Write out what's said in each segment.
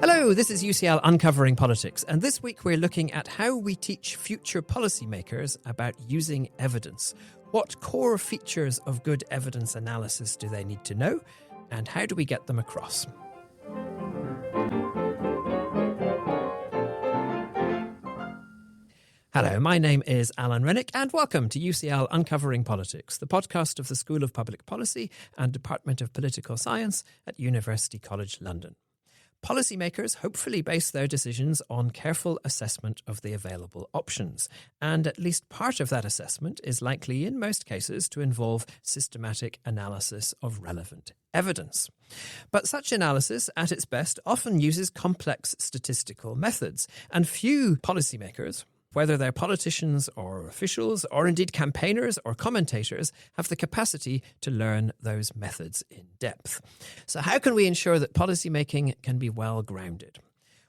Hello, this is UCL Uncovering Politics, and this week we're looking at how we teach future policymakers about using evidence. What core features of good evidence analysis do they need to know, and how do we get them across? Hello, my name is Alan Rennick, and welcome to UCL Uncovering Politics, the podcast of the School of Public Policy and Department of Political Science at University College London. Policymakers hopefully base their decisions on careful assessment of the available options, and at least part of that assessment is likely, in most cases, to involve systematic analysis of relevant evidence. But such analysis, at its best, often uses complex statistical methods, and few policymakers, whether they're politicians or officials, or indeed campaigners or commentators, have the capacity to learn those methods in depth. So how can we ensure that policymaking can be well grounded?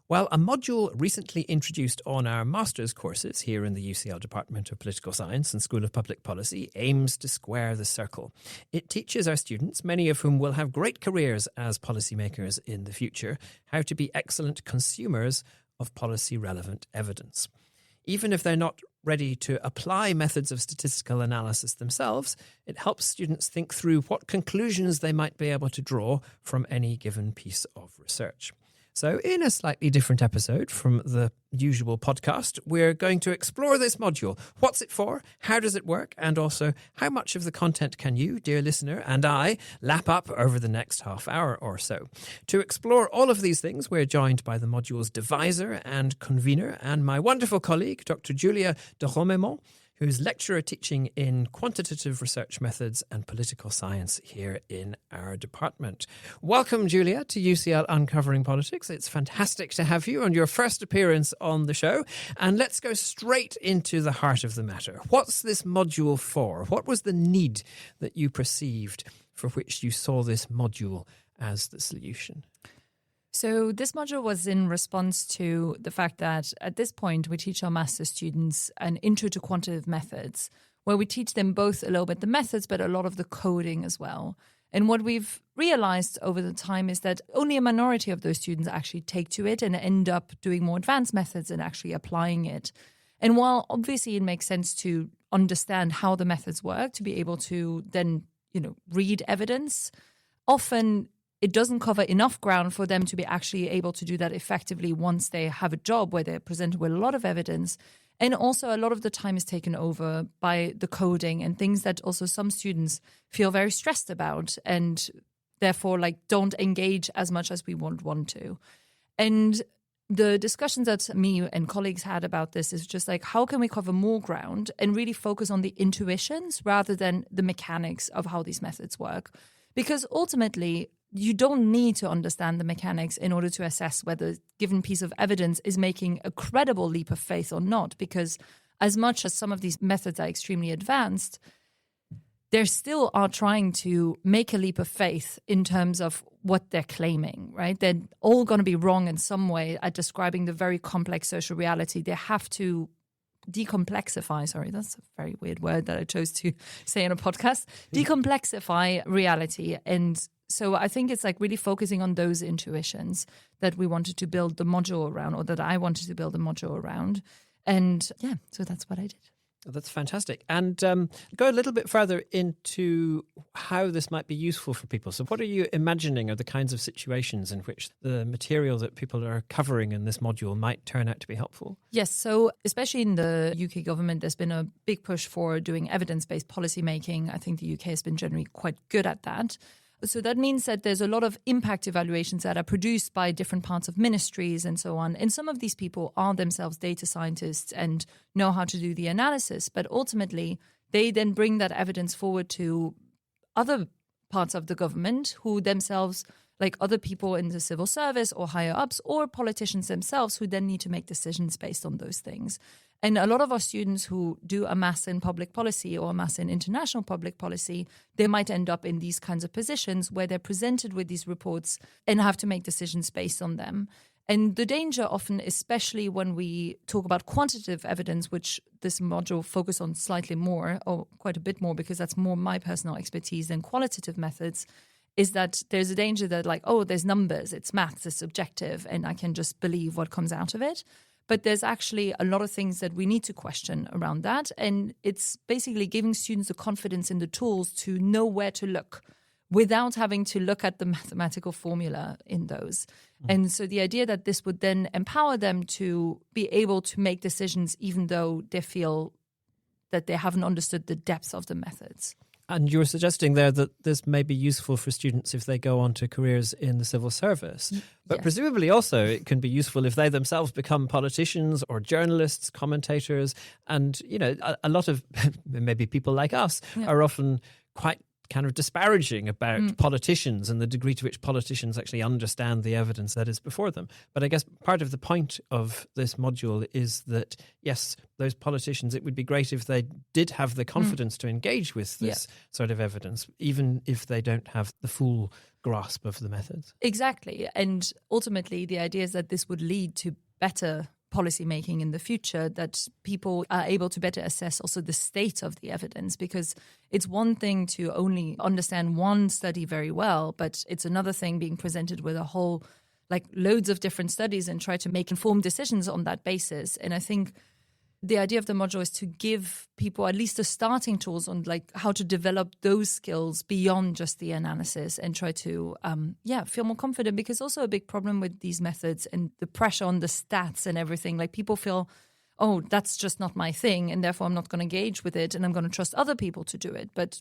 Well, a module recently introduced on our master's courses here in the UCL Department of Political Science and School of Public Policy aims to square the circle. It teaches our students, many of whom will have great careers as policymakers in the future, how to be excellent consumers of policy-relevant evidence. Even if they're not ready to apply methods of statistical analysis themselves, it helps students think through what conclusions they might be able to draw from any given piece of research. So in a slightly different episode from the usual podcast, we're going to explore this module. What's it for? How does it work? And also, how much of the content can you, dear listener, and I lap up over the next half hour or so? To explore all of these things, we're joined by the module's deviser and convener and my wonderful colleague, Dr. Julia de Romemont, who's lecturer teaching in quantitative research methods and political science here in our department. Welcome, Julia, to UCL Uncovering Politics. It's fantastic to have you on your first appearance on the show. And let's go straight into the heart of the matter. What's this module for? What was the need that you perceived for which you saw this module as the solution? So this module was in response to the fact that at this point we teach our master's students an intro to quantitative methods, where we teach them both a little bit the methods but a lot of the coding as well. And what we've realized over the time is that only a minority of those students actually take to it and end up doing more advanced methods and actually applying it. And while obviously it makes sense to understand how the methods work, to be able to then, read evidence, often it doesn't cover enough ground for them to be actually able to do that effectively once they have a job where they're presented with a lot of evidence. And also a lot of the time is taken over by the coding and things that also some students feel very stressed about and therefore don't engage as much as we would want to. And the discussions that me and colleagues had about this is just how can we cover more ground and really focus on the intuitions rather than the mechanics of how these methods work? Because ultimately, you don't need to understand the mechanics in order to assess whether a given piece of evidence is making a credible leap of faith or not, because as much as some of these methods are extremely advanced, they still are trying to make a leap of faith in terms of what they're claiming, right? They're all going to be wrong in some way at describing the very complex social reality. They have to decomplexify, sorry, that's a very weird word that I chose to say in a podcast, decomplexify reality. And so I think it's really focusing on those intuitions that we wanted to build the module around, or that I wanted to build a module around. And yeah, so that's what I did. That's fantastic. And go a little bit further into how this might be useful for people. So what are you imagining are the kinds of situations in which the material that people are covering in this module might turn out to be helpful? Yes. So especially in the UK government, there's been a big push for doing evidence-based policy making. I think the UK has been generally quite good at that. So that means that there's a lot of impact evaluations that are produced by different parts of ministries and so on. And some of these people are themselves data scientists and know how to do the analysis. But ultimately, they then bring that evidence forward to other parts of the government who themselves, like other people in the civil service or higher ups, or politicians themselves who then need to make decisions based on those things. And a lot of our students who do a master in public policy or a master in international public policy, they might end up in these kinds of positions where they're presented with these reports and have to make decisions based on them. And the danger often, especially when we talk about quantitative evidence, which this module focuses on slightly more, or quite a bit more, because that's more my personal expertise than qualitative methods, is that there's a danger that like, oh, there's numbers, it's maths, it's objective, and I can just believe what comes out of it. But there's actually a lot of things that we need to question around that. And it's basically giving students the confidence in the tools to know where to look without having to look at the mathematical formula in those. And so the idea that this would then empower them to be able to make decisions even though they feel that they haven't understood the depth of the methods. And you're suggesting there that this may be useful for students if they go on to careers in the civil service. But presumably also it can be useful if they themselves become politicians or journalists, commentators. And, you know, a lot of maybe people like us are often quite kind of disparaging about politicians and the degree to which politicians actually understand the evidence that is before them. But I guess part of the point of this module is that, yes, those politicians, it would be great if they did have the confidence to engage with this sort of evidence, even if they don't have the full grasp of the methods. Exactly. And ultimately, the idea is that this would lead to better policy making in the future, that people are able to better assess also the state of the evidence, because it's one thing to only understand one study very well, but it's another thing being presented with a whole, like loads of different studies and try to make informed decisions on that basis. And I think the idea of the module is to give people at least the starting tools on like how to develop those skills beyond just the analysis and try to feel more confident, because also a big problem with these methods and the pressure on the stats and everything, like people feel, oh, that's just not my thing and therefore I'm not going to engage with it and I'm going to trust other people to do it. But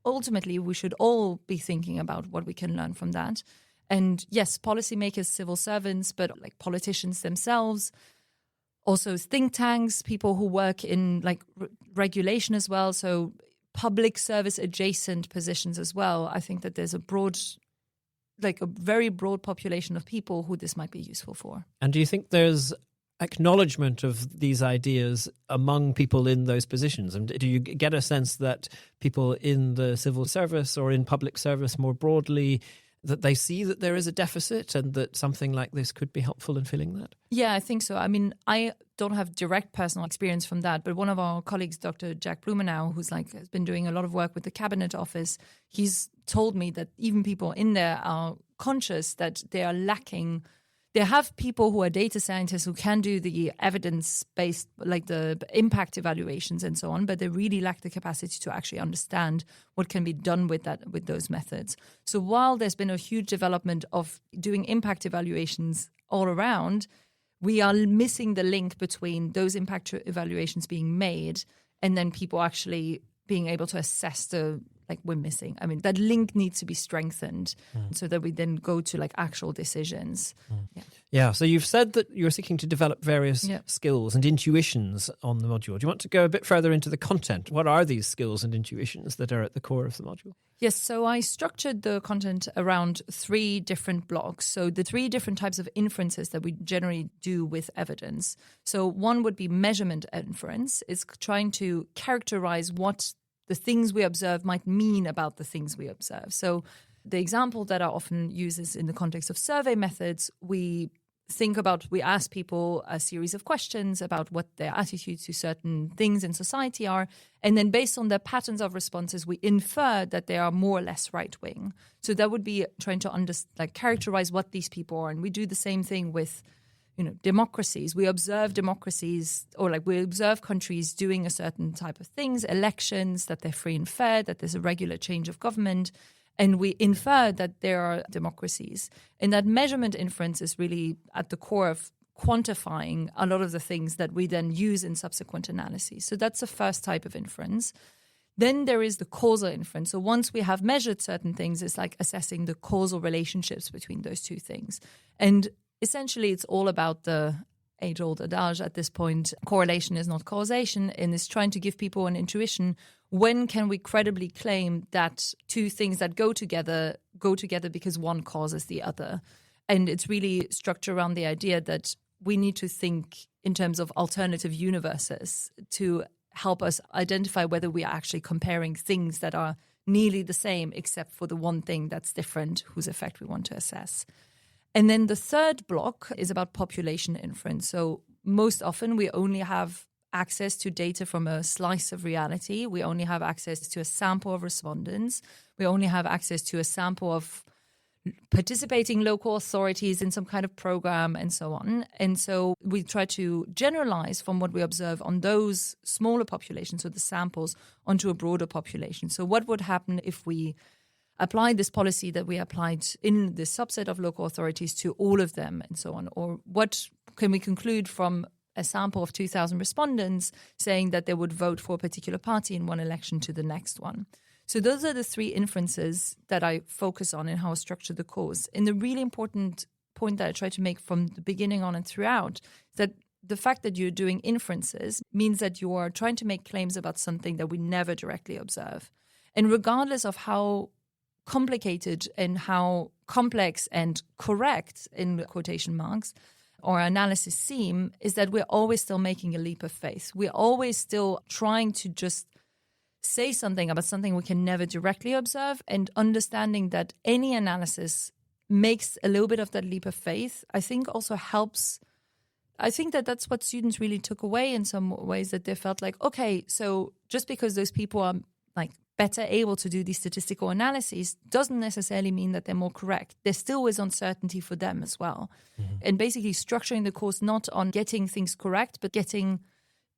ultimately we should all be thinking about what we can learn from that. And yes, policymakers, civil servants, but like politicians themselves, also think tanks, people who work in like regulation as well. So public service adjacent positions as well. I think that there's a very broad population of people who this might be useful for. And do you think there's acknowledgement of these ideas among people in those positions? And do you get a sense that people in the civil service or in public service more broadly, that they see that there is a deficit and that something like this could be helpful in filling that? Yeah, I think so. I mean, I don't have direct personal experience from that, but one of our colleagues, Dr. Jack Blumenau, who's has been doing a lot of work with the Cabinet Office, he's told me that even people in there are conscious that they are lacking. They have people who are data scientists who can do the evidence-based, like the impact evaluations and so on, but they really lack the capacity to actually understand what can be done with those methods. So while there's been a huge development of doing impact evaluations all around, we are missing the link between those impact evaluations being made and then people actually being able to assess we're missing. I mean, that link needs to be strengthened so that we then go to actual decisions. Yeah. So you've said that you're seeking to develop various skills and intuitions on the module. Do you want to go a bit further into the content? What are these skills and intuitions that are at the core of the module? Yes. So I structured the content around 3 different blocks. So the 3 different types of inferences that we generally do with evidence. So one would be measurement inference. It's trying to characterize what the things we observe might mean about the things we observe. So the example that I often use is in the context of survey methods. We ask people a series of questions about what their attitudes to certain things in society are. And then based on their patterns of responses, we infer that they are more or less right-wing. So that would be trying to characterize what these people are. And we do the same thing with democracies. We observe democracies we observe countries doing a certain type of things, elections, that they're free and fair, that there's a regular change of government, and we infer that there are democracies. And that measurement inference is really at the core of quantifying a lot of the things that we then use in subsequent analyses. So that's the first type of inference. Then there is the causal inference. So once we have measured certain things, it's like assessing the causal relationships between those two things. And essentially, it's all about the age-old adage at this point, correlation is not causation, and is trying to give people an intuition. When can we credibly claim that two things that go together because one causes the other? And it's really structured around the idea that we need to think in terms of alternative universes to help us identify whether we are actually comparing things that are nearly the same except for the one thing that's different, whose effect we want to assess. And then the third block is about population inference. So most often we only have access to data from a slice of reality. We only have access to a sample of respondents. We only have access to a sample of participating local authorities in some kind of program and so on. And so we try to generalize from what we observe on those smaller populations, so the samples, onto a broader population. So what would happen if we applied this policy that we applied in this subset of local authorities to all of them and so on? Or what can we conclude from a sample of 2,000 respondents saying that they would vote for a particular party in one election to the next one? So those are the three inferences that I focus on in how I structure the course. And the really important point that I try to make from the beginning on and throughout is that the fact that you're doing inferences means that you are trying to make claims about something that we never directly observe. And regardless of how complicated and how complex and correct, in quotation marks, our analysis seem, is that we're always still making a leap of faith. We're always still trying to just say something about something we can never directly observe, and understanding that any analysis makes a little bit of that leap of faith, I think also helps. I think that that's what students really took away in some ways, that they felt like, okay, so just because those people are like better able to do these statistical analyses doesn't necessarily mean that they're more correct. There still is uncertainty for them as well. Mm-hmm. And basically structuring the course not on getting things correct, but getting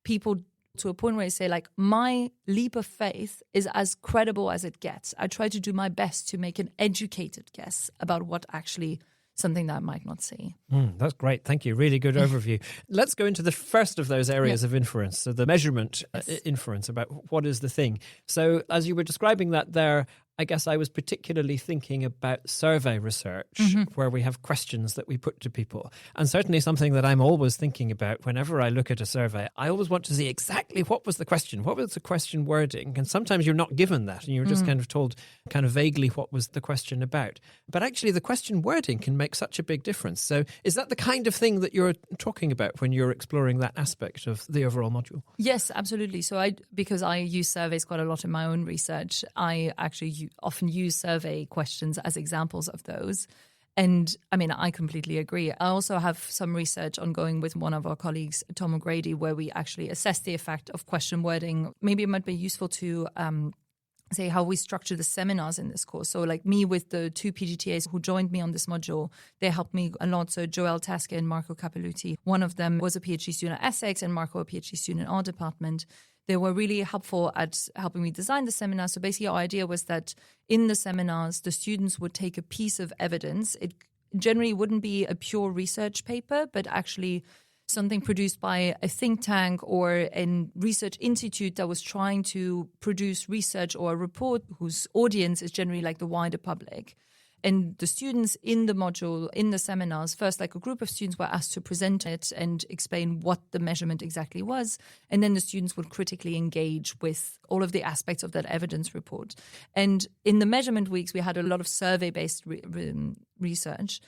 people to a point where you say, like, my leap of faith is as credible as it gets. I try to do my best to make an educated guess about what actually something that I might not see. That's great. Thank you. Really good overview. Let's go into the first of those areas of inference. So the measurement inference about what is the thing. So as you were describing that there, I guess I was particularly thinking about survey research, where we have questions that we put to people. And certainly something that I'm always thinking about whenever I look at a survey, I always want to see exactly what was the question, what was the question wording. And sometimes you're not given that and you're just kind of told kind of vaguely what was the question about. But actually the question wording can make such a big difference. So is that the kind of thing that you're talking about when you're exploring that aspect of the overall module? Yes, absolutely. So because I use surveys quite a lot in my own research, I actually often use survey questions as examples of those. And I mean, I completely agree. I also have some research ongoing with one of our colleagues, Tom O'Grady, where we actually assess the effect of question wording. Maybe it might be useful to say how we structure the seminars in this course. So like me with the two PGTAs who joined me on this module, they helped me a lot. So Joelle Tasker and Marco Capelluti, one of them was a PhD student at Essex and Marco a PhD student in our department. They were really helpful at helping me design the seminar. So basically our idea was that in the seminars, the students would take a piece of evidence. It generally wouldn't be a pure research paper, but actually something produced by a think tank or a research institute that was trying to produce research or a report whose audience is generally like the wider public. And the students in the module, in the seminars, first like a group of students were asked to present it and explain what the measurement exactly was. And then the students would critically engage with all of the aspects of that evidence report. And in the measurement weeks, we had a lot of survey-based research.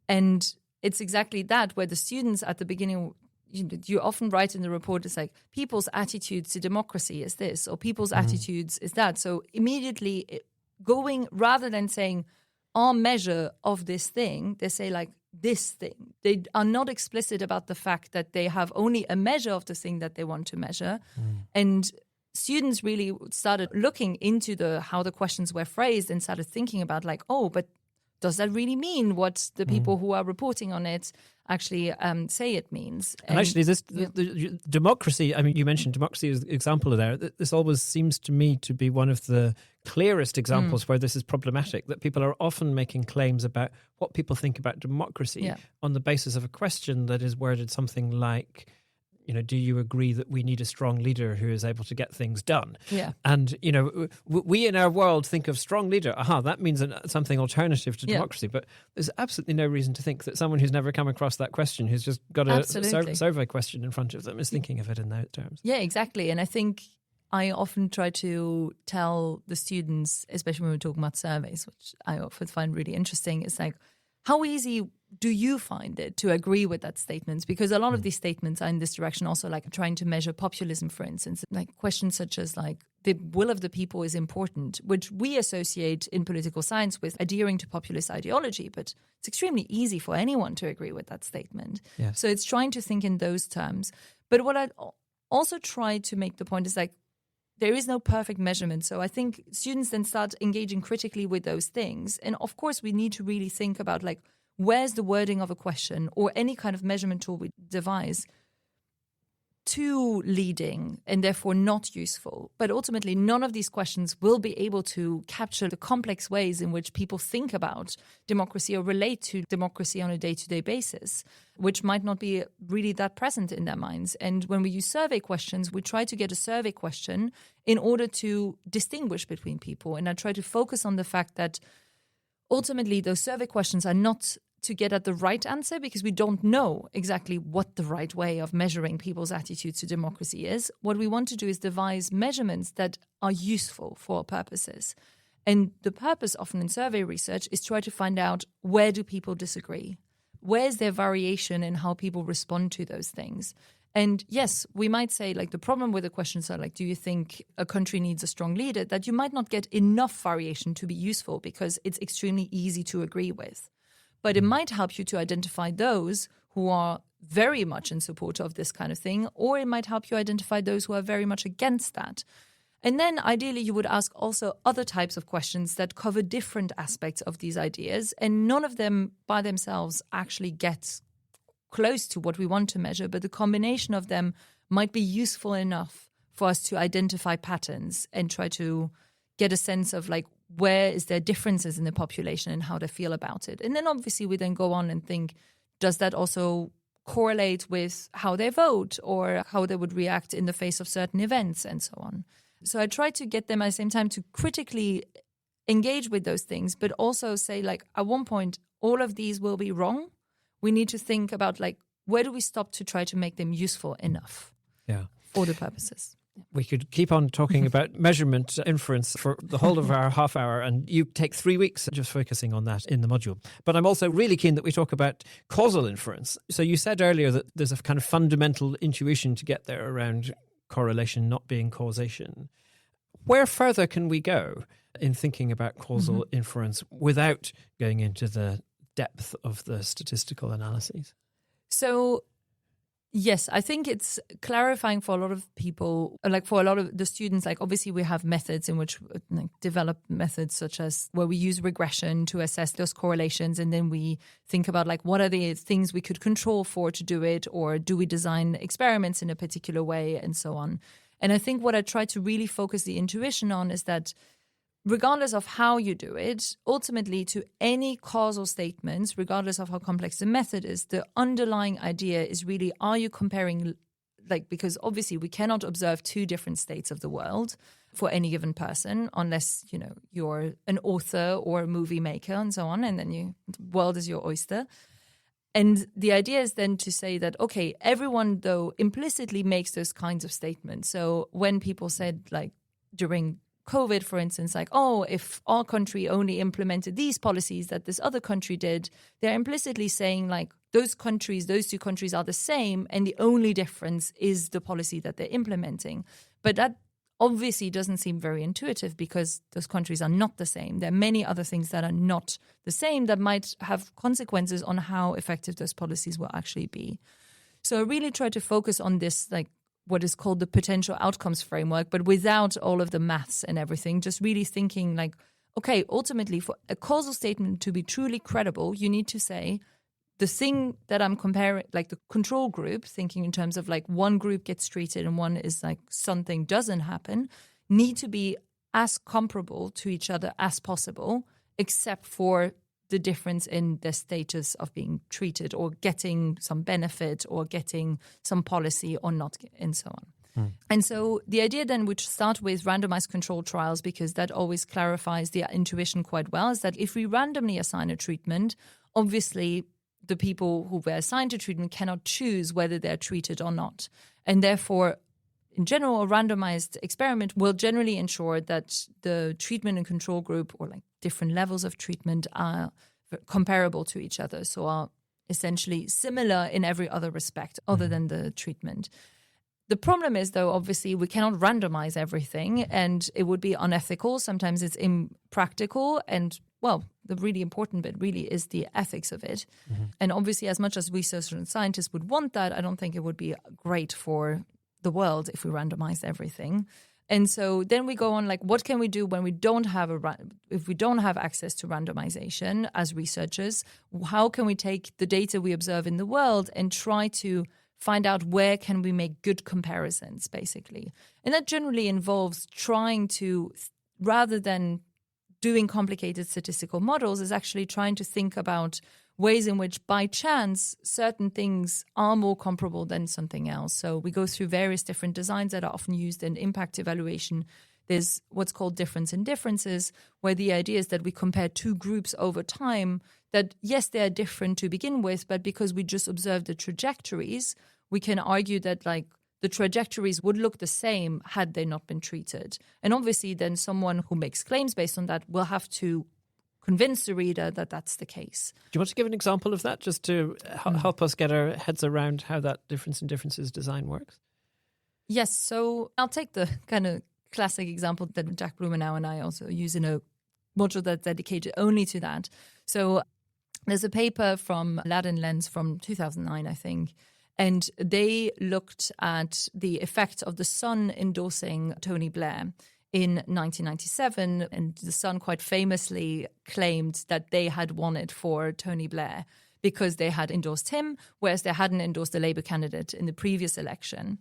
And it's exactly that, where the students at the beginning, you often write in the report, it's like, people's attitudes to democracy is this, or people's attitudes is that. So immediately going, rather than saying, our measure of this thing, they say like this thing. They are not explicit about the fact that they have only a measure of the thing that they want to measure. And students really started looking into how the questions were phrased and started thinking about like, oh, but does that really mean what the people who are reporting on it actually say it means? And actually, the democracy, I mean, you mentioned democracy as an example there. This always seems to me to be one of the clearest examples where this is problematic, that people are often making claims about what people think about democracy on the basis of a question that is worded something like, you know, do you agree that we need a strong leader who is able to get things done? Yeah. And, you know, we in our world think of strong leader. That means something alternative to democracy. But there's absolutely no reason to think that someone who's never come across that question, who's just got a survey question in front of them, is thinking of it in those terms. Yeah, exactly. And I think I often try to tell the students, especially when we're talking about surveys, which I often find really interesting, it's like, how easy do you find it to agree with that statement? Because a lot of these statements are in this direction, also like trying to measure populism, for instance, like questions such as like the will of the people is important, which we associate in political science with adhering to populist ideology. But it's extremely easy for anyone to agree with that statement. Yes. So it's trying to think in those terms. But what I also try to make the point is like, there is no perfect measurement. So I think students then start engaging critically with those things. And of course, we need to really think about like, where's the wording of a question or any kind of measurement tool we devise too leading and therefore not useful. But ultimately, none of these questions will be able to capture the complex ways in which people think about democracy or relate to democracy on a day-to-day basis, which might not be really that present in their minds. And when we use survey questions, we try to get a survey question in order to distinguish between people. And I try to focus on the fact that ultimately those survey questions are not to get at the right answer, because we don't know exactly what the right way of measuring people's attitudes to democracy is. What we want to do is devise measurements that are useful for our purposes. And the purpose often in survey research is try to find out, where do people disagree? Where is there variation in how people respond to those things? And yes, we might say like the problem with the questions are like, do you think a country needs a strong leader? That you might not get enough variation to be useful because it's extremely easy to agree with. But it might help you to identify those who are very much in support of this kind of thing, or it might help you identify those who are very much against that. And then ideally you would ask also other types of questions that cover different aspects of these ideas, and none of them by themselves actually get close to what we want to measure, but the combination of them might be useful enough for us to identify patterns and try to get a sense of like, where is there differences in the population and how they feel about it. And then obviously we then go on and think, does that also correlate with how they vote or how they would react in the face of certain events and so on. So I try to get them at the same time to critically engage with those things, but also say like, at one point, all of these will be wrong. We need to think about like, where do we stop to try to make them useful enough for the purposes. We could keep on talking about measurement inference for the whole of our half hour, and you take 3 weeks just focusing on that in the module. But I'm also really keen that we talk about causal inference. So you said earlier that there's a kind of fundamental intuition to get there around correlation not being causation. Where further can we go in thinking about causal inference without going into the depth of the statistical analyses? So yes, I think it's clarifying for a lot of people, like for a lot of the students, like obviously we have methods in which like, develop methods such as where we use regression to assess those correlations. And then we think about like, what are the things we could control for to do it? Or do we design experiments in a particular way and so on? And I think what I try to really focus the intuition on is that regardless of how you do it, ultimately to any causal statements, regardless of how complex the method is, the underlying idea is really, are you comparing, like, because obviously we cannot observe two different states of the world for any given person unless, you know, you're an author or a movie maker and so on, and then the world is your oyster. And the idea is then to say that, okay, everyone, though, implicitly makes those kinds of statements. So when people said, like, during COVID, for instance, like, oh, if our country only implemented these policies that this other country did, they're implicitly saying, like, those two countries are the same, and the only difference is the policy that they're implementing. But that obviously doesn't seem very intuitive because those countries are not the same. There are many other things that are not the same that might have consequences on how effective those policies will actually be. So I really try to focus on this, like, what is called the potential outcomes framework, but without all of the maths and everything, just really thinking like, okay, ultimately for a causal statement to be truly credible, you need to say the thing that I'm comparing, like the control group, thinking in terms of like one group gets treated and one is like something doesn't happen, need to be as comparable to each other as possible, except for the difference in their status of being treated or getting some benefit or getting some policy or not, and so on. And so the idea then would start with randomized control trials, because that always clarifies the intuition quite well, is that if we randomly assign a treatment, obviously the people who were assigned to treatment cannot choose whether they're treated or not. And therefore, in general, a randomized experiment will generally ensure that the treatment and control group, or like different levels of treatment, are comparable to each other, so are essentially similar in every other respect other than the treatment. The problem is, though, obviously we cannot randomize everything, and it would be unethical. Sometimes it's impractical, and well, the really important bit really is the ethics of it. And obviously, as much as researchers and scientists would want that, I don't think it would be great for the world if we randomized everything. And so then we go on, like, what can we do when we don't have if we don't have access to randomization as researchers? How can we take the data we observe in the world and try to find out where can we make good comparisons, basically? And that generally involves trying to, rather than doing complicated statistical models, is actually trying to think about ways in which, by chance, certain things are more comparable than something else. So we go through various different designs that are often used in impact evaluation. There's what's called difference in differences, where the idea is that we compare two groups over time that, yes, they are different to begin with, but because we just observe the trajectories, we can argue that, like, the trajectories would look the same had they not been treated. And obviously, then someone who makes claims based on that will have to convince the reader that that's the case. Do you want to give an example of that, just to help us get our heads around how that difference in differences design works? Yes, so I'll take the kind of classic example that Jack Blumenau and I also use in a module that's dedicated only to that. So there's a paper from Ladd and Lenz from 2009, I think, and they looked at the effect of the Sun endorsing Tony Blair in 1997, and the Sun quite famously claimed that they had won it for Tony Blair because they had endorsed him, whereas they hadn't endorsed the Labour candidate in the previous election.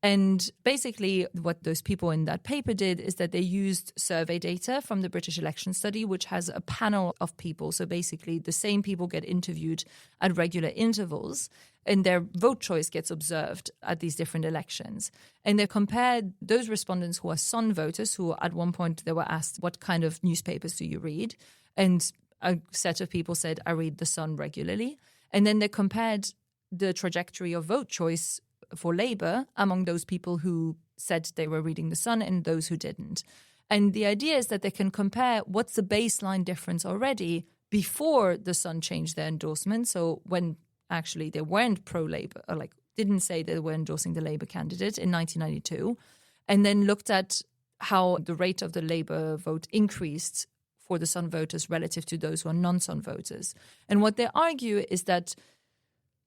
And basically what those people in that paper did is that they used survey data from the British election study, which has a panel of people. So basically the same people get interviewed at regular intervals, and their vote choice gets observed at these different elections. And they compared those respondents who are Sun voters, who at one point they were asked, what kind of newspapers do you read? And a set of people said, I read The Sun regularly. And then they compared the trajectory of vote choice for Labour among those people who said they were reading The Sun and those who didn't. And the idea is that they can compare what's the baseline difference already before The Sun changed their endorsement. So when actually they weren't pro-Labour, or like didn't say they were endorsing the Labour candidate in 1992, and then looked at how the rate of the Labour vote increased for the Sun voters relative to those who are non-Sun voters. And what they argue is that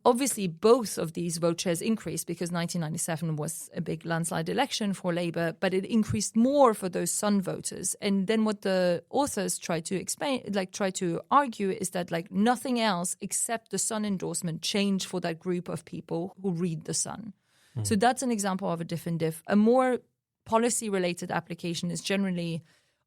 obviously both of these vote shares increased because 1997 was a big landslide election for Labour, but it increased more for those Sun voters. And then what the authors try to argue is that like nothing else except the Sun endorsement changed for that group of people who read the Sun. So that's an example of a different diff. A more policy-related application is generally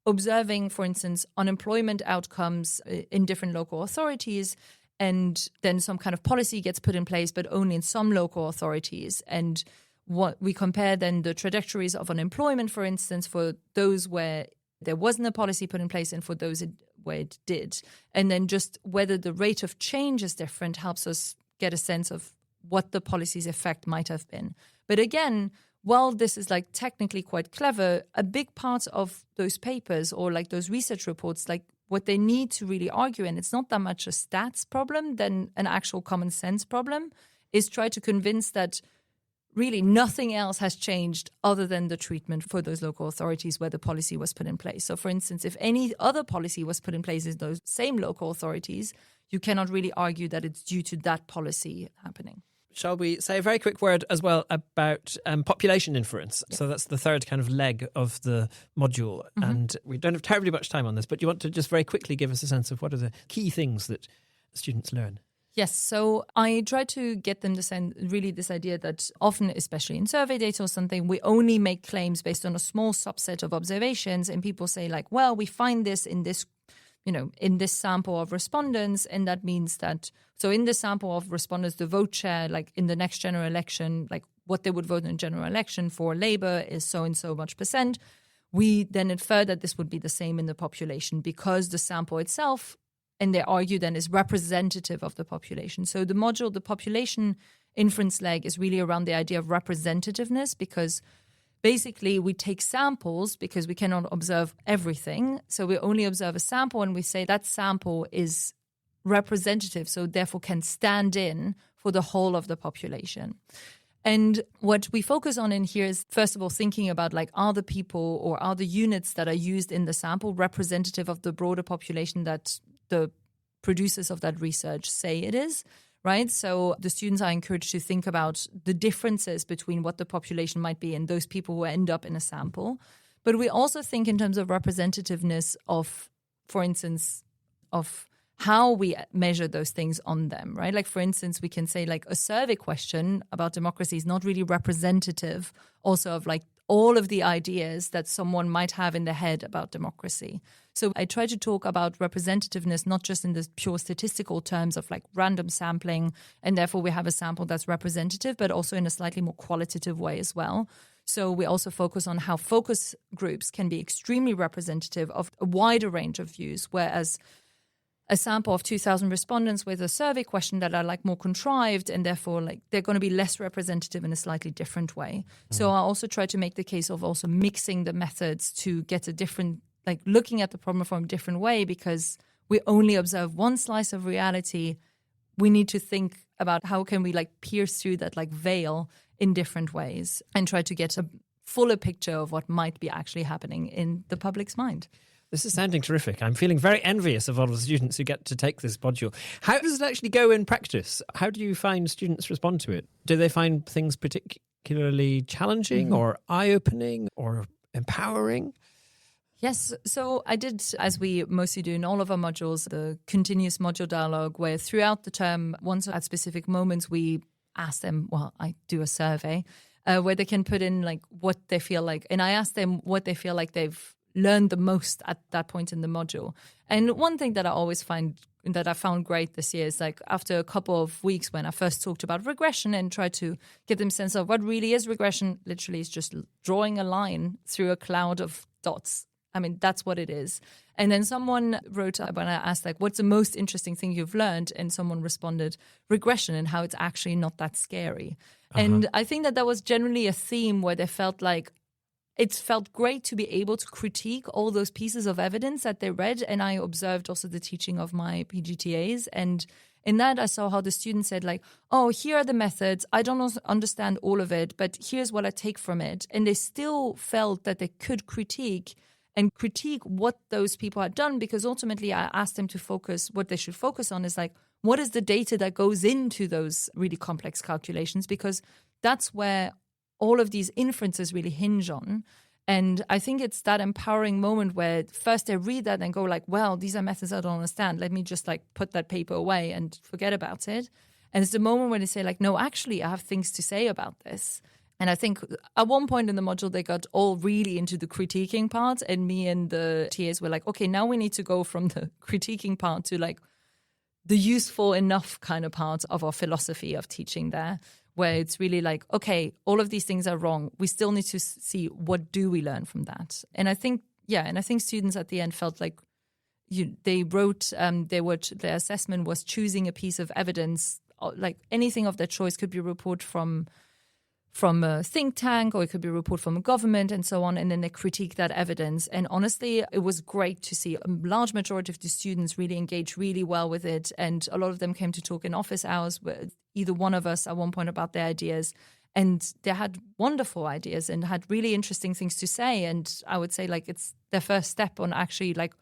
observing, for instance, unemployment outcomes in different local authorities, and then some kind of policy gets put in place, but only in some local authorities. And what we compare then the trajectories of unemployment, for instance, for those where there wasn't a policy put in place and for those where it did. And then just whether the rate of change is different helps us get a sense of what the policy's effect might have been. But again, while this is like technically quite clever, a big part of those papers or like those research reports, like what they need to really argue, and it's not that much a stats problem than an actual common sense problem, is try to convince that really nothing else has changed other than the treatment for those local authorities where the policy was put in place. So for instance, if any other policy was put in place in those same local authorities, you cannot really argue that it's due to that policy happening. Shall we say a very quick word as well about population inference? Yes. So that's the third kind of leg of the module. Mm-hmm. And we don't have terribly much time on this, but you want to just very quickly give us a sense of what are the key things that students learn? Yes, so I try to get them to send really this idea that often, especially in survey data or something, we only make claims based on a small subset of observations. And people say like, well, we find this in this in this sample of respondents, and that means that, so in this sample of respondents, the vote share, like in the next general election, like what they would vote in a general election for Labour is so and so much percent. We then infer that this would be the same in the population because the sample itself, and they argue then, is representative of the population. So the module, the population inference leg, is really around the idea of representativeness, because basically, we take samples because we cannot observe everything. So we only observe a sample and we say that sample is representative, so therefore can stand in for the whole of the population. And what we focus on in here is, first of all, thinking about like, are the people or are the units that are used in the sample representative of the broader population that the producers of that research say it is, right? So the students are encouraged to think about the differences between what the population might be and those people who end up in a sample. But we also think in terms of representativeness of, for instance, of how we measure those things on them, right? Like, for instance, we can say like a survey question about democracy is not really representative also of like all of the ideas that someone might have in their head about democracy. So I try to talk about representativeness, not just in the pure statistical terms of like random sampling, and therefore we have a sample that's representative, but also in a slightly more qualitative way as well. So we also focus on how focus groups can be extremely representative of a wider range of views, whereas a sample of 2,000 respondents with a survey question that are like more contrived and therefore like they're going to be less representative in a slightly different way. So I also try to make the case of also mixing the methods to get a different, like looking at the problem from a different way, because we only observe one slice of reality. We need to think about how can we like pierce through that like veil in different ways and try to get a fuller picture of what might be actually happening in the public's mind. This is sounding terrific. I'm feeling very envious of all of the students who get to take this module. How does it actually go in practice? How do you find students respond to it? Do they find things particularly challenging or eye-opening or empowering? Yes. So I did, as we mostly do in all of our modules, the continuous module dialogue, where throughout the term, once at specific moments, we ask them, well, I do a survey where they can put in like what they feel like. And I ask them what they feel like they've learned the most at that point in the module. And one thing that I always find that I found great this year is like after a couple of weeks when I first talked about regression and tried to get them a sense of what really is regression, literally is just drawing a line through a cloud of dots. I mean, that's what it is. And then someone wrote when I asked like, what's the most interesting thing you've learned? And someone responded, regression, and how it's actually not that scary. And I think that was generally a theme where they felt like, it felt great to be able to critique all those pieces of evidence that they read. And I observed also the teaching of my PGTAs. And in that, I saw how the students said like, oh, here are the methods. I don't understand all of it, but here's what I take from it. And they still felt that they could critique what those people had done, because ultimately I asked them to focus, what they should focus on is like, what is the data that goes into those really complex calculations? Because that's where all of these inferences really hinge on. And I think it's that empowering moment where first they read that and go like, well, these are methods I don't understand. Let me just like put that paper away and forget about it. And it's the moment when they say like, no, actually, I have things to say about this. And I think at one point in the module, they got all really into the critiquing part. And me and the TAs were like, okay, now we need to go from the critiquing part to like the useful enough kind of part of our philosophy of teaching there, where it's really like, okay, all of these things are wrong. We still need to see what do we learn from that. And I think, students at the end felt like they wrote, their assessment was choosing a piece of evidence, like anything of their choice could be a report from a think tank, or it could be a report from a government and so on, and then they critique that evidence. And honestly, it was great to see a large majority of the students really engage really well with it. And a lot of them came to talk in office hours with either one of us at one point about their ideas. And they had wonderful ideas and had really interesting things to say. And I would say like it's their first step on actually like,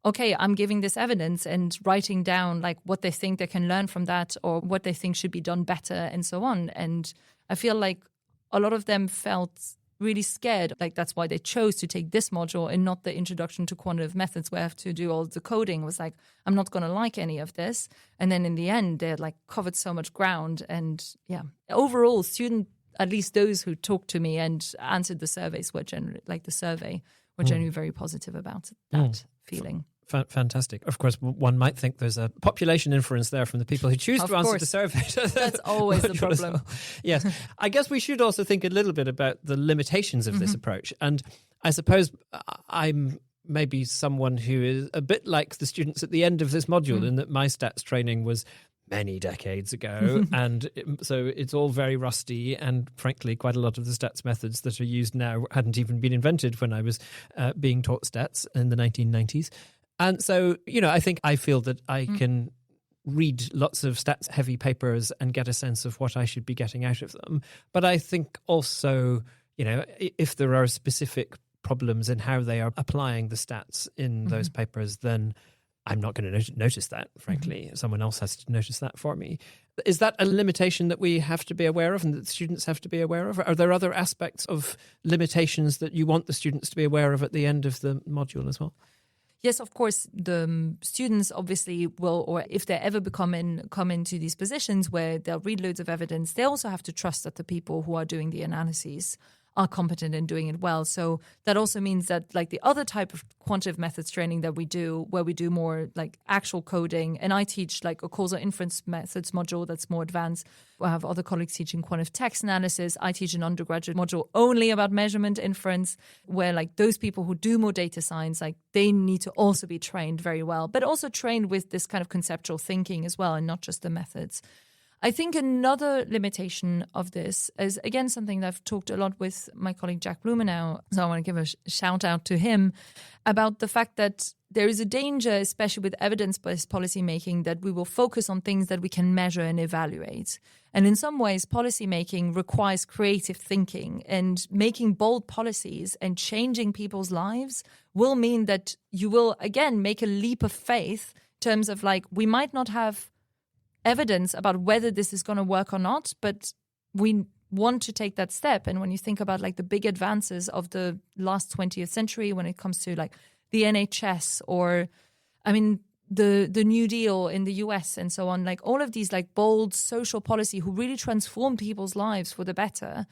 okay, I'm giving this evidence and writing down like what they think they can learn from that or what they think should be done better and so on. And I feel like a lot of them felt really scared. Like that's why they chose to take this module and not the introduction to quantitative methods where I have to do all the coding. It was like, I'm not going to like any of this. And then in the end, they like covered so much ground. And yeah, overall, at least those who talked to me and answered the surveys were generally very positive about that feeling. Fantastic. Of course, one might think there's a population inference there from the people who choose to answer the survey. That's always the problem. Well. Yes. I guess we should also think a little bit about the limitations of this approach. And I suppose I'm maybe someone who is a bit like the students at the end of this module in that my stats training was many decades ago. So it's all very rusty. And frankly, quite a lot of the stats methods that are used now hadn't even been invented when I was being taught stats in the 1990s. And so, I feel that I can read lots of stats-heavy papers and get a sense of what I should be getting out of them. But I think also, if there are specific problems in how they are applying the stats in those papers, then I'm not going to notice that, frankly. Someone else has to notice that for me. Is that a limitation that we have to be aware of and that students have to be aware of? Are there other aspects of limitations that you want the students to be aware of at the end of the module as well? Yes, of course, the students obviously will, or if they ever come into these positions where they'll read loads of evidence, they also have to trust that the people who are doing the analyses are competent in doing it well. So that also means that like the other type of quantitative methods training that we do, where we do more like actual coding, and I teach like a causal inference methods module that's more advanced. I have other colleagues teaching quantitative text analysis. I teach an undergraduate module only about measurement inference, where like those people who do more data science, like they need to also be trained very well, but also trained with this kind of conceptual thinking as well, and not just the methods. I think another limitation of this is, again, something that I've talked a lot with my colleague Jack Blumenau, so I want to give a shout out to him, about the fact that there is a danger, especially with evidence-based policymaking, that we will focus on things that we can measure and evaluate. And in some ways, policymaking requires creative thinking, and making bold policies and changing people's lives will mean that you will, again, make a leap of faith in terms of like, we might not have evidence about whether this is going to work or not, but we want to take that step. And when you think about like the big advances of the last 20th century, when it comes to like the NHS or, I mean, the New Deal in the US and so on, like all of these like bold social policy who really transformed people's lives for the better,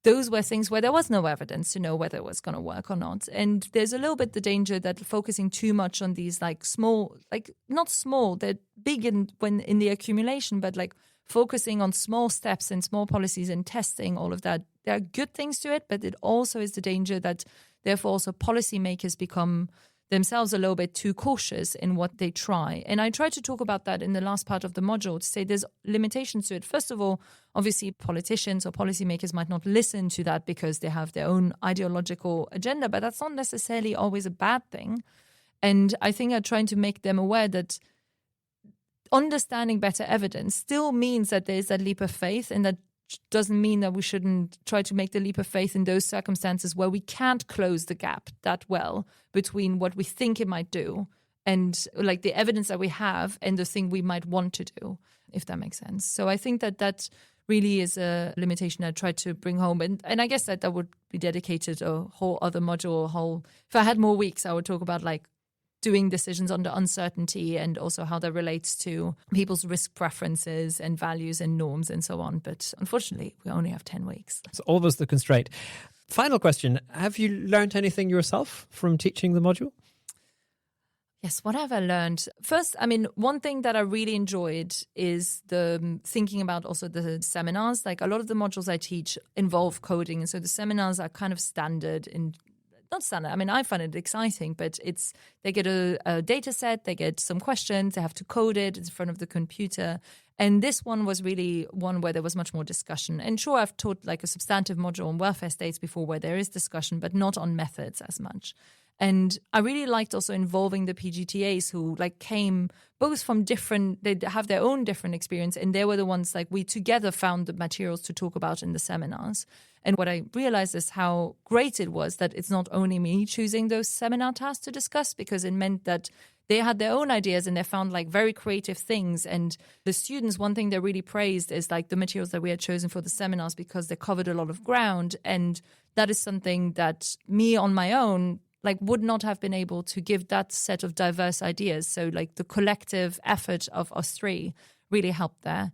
those were things where there was no evidence to know whether it was going to work or not. And there's a little bit the danger that focusing too much on these like small, like not small, they're big in the accumulation, but like focusing on small steps and small policies and testing all of that. There are good things to it, but it also is the danger that therefore also policymakers become themselves a little bit too cautious in what they try. And I try to talk about that in the last part of the module to say there's limitations to it. First of all, obviously politicians or policymakers might not listen to that because they have their own ideological agenda, but that's not necessarily always a bad thing. And I think I'm trying to make them aware that understanding better evidence still means that there's that leap of faith, and that doesn't mean that we shouldn't try to make the leap of faith in those circumstances where we can't close the gap that well between what we think it might do and like the evidence that we have and the thing we might want to do, if that makes sense. So I think that really is a limitation I try to bring home. And I guess that would be dedicated a whole other module, if I had more weeks, I would talk about like doing decisions under uncertainty and also how that relates to people's risk preferences and values and norms and so on. But unfortunately, we only have 10 weeks. It's always the constraint. Final question. Have you learned anything yourself from teaching the module? Yes, what have I learned? First, I mean, one thing that I really enjoyed is the thinking about also the seminars. Like a lot of the modules I teach involve coding. And so the seminars are kind of standard in not standard. I mean, I find it exciting, but they get a data set, they get some questions, they have to code it in front of the computer. And this one was really one where there was much more discussion. And sure, I've taught like a substantive module on welfare states before where there is discussion, but not on methods as much. And I really liked also involving the PGTAs who like came both from they have their own different experience. And they were the ones like we together found the materials to talk about in the seminars. And what I realized is how great it was that it's not only me choosing those seminar tasks to discuss, because it meant that they had their own ideas and they found like very creative things. And the students, one thing they really praised is like the materials that we had chosen for the seminars because they covered a lot of ground. And that is something that me on my own like would not have been able to give that set of diverse ideas. So like the collective effort of us three really helped there.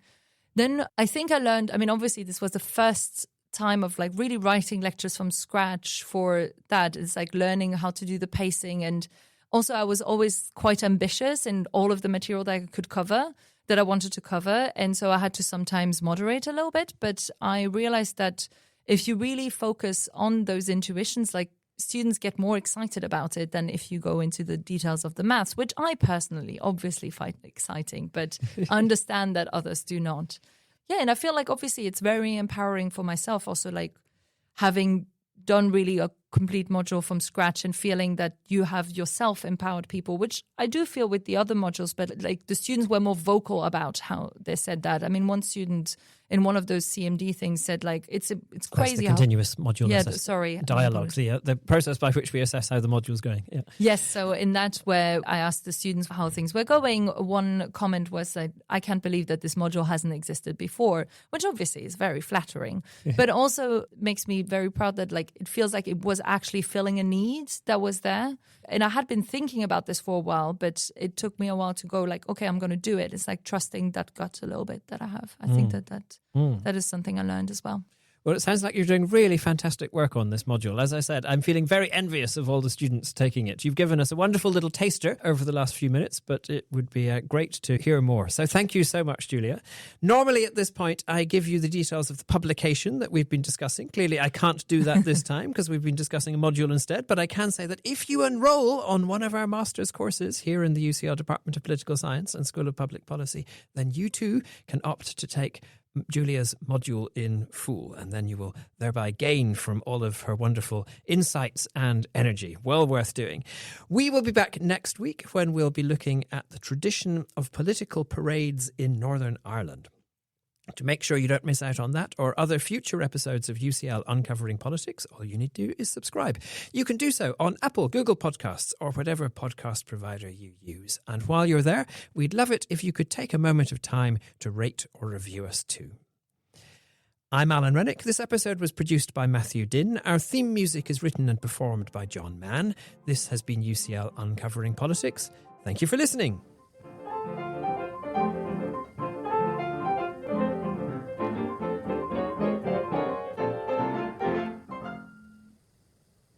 Then I think I learned, I mean, obviously this was the first time of like really writing lectures from scratch for that. It's like learning how to do the pacing. And also I was always quite ambitious in all of the material that I could cover, that I wanted to cover. And so I had to sometimes moderate a little bit. But I realized that if you really focus on those intuitions, like students get more excited about it than if you go into the details of the maths, which I personally obviously find exciting, but I understand that others do not. Yeah, and I feel like obviously it's very empowering for myself also, like having done really a complete module from scratch and feeling that you have yourself empowered people, which I do feel with the other modules, but like the students were more vocal about how they said that. I mean, one student in one of those CMD things said like, it's crazy. That's the continuous module dialogue, the process by which we assess how the module's going. Yeah. Yes, so in that where I asked the students how things were going, one comment was that I can't believe that this module hasn't existed before, which obviously is very flattering, but also makes me very proud that like it feels like it was actually filling a need that was there. And I had been thinking about this for a while, but it took me a while to go like, okay, I'm going to do it. It's like trusting that gut a little bit that I have. I think that is something I learned as well. Well, it sounds like you're doing really fantastic work on this module. As I said, I'm feeling very envious of all the students taking it. You've given us a wonderful little taster over the last few minutes, but it would be great to hear more. So thank you so much, Julia. Normally at this point, I give you the details of the publication that we've been discussing. Clearly, I can't do that this time because we've been discussing a module instead, but I can say that if you enroll on one of our master's courses here in the UCL Department of Political Science and School of Public Policy, then you too can opt to take Julia's module in full, and then you will thereby gain from all of her wonderful insights and energy. Well worth doing. We will be back next week when we'll be looking at the tradition of political parades in Northern Ireland. To make sure you don't miss out on that or other future episodes of UCL Uncovering Politics, all you need to do is subscribe. You can do so on Apple, Google Podcasts, or whatever podcast provider you use. And while you're there, we'd love it if you could take a moment of time to rate or review us too. I'm Alan Rennick. This episode was produced by Matthew Dinn. Our theme music is written and performed by John Mann. This has been UCL Uncovering Politics. Thank you for listening.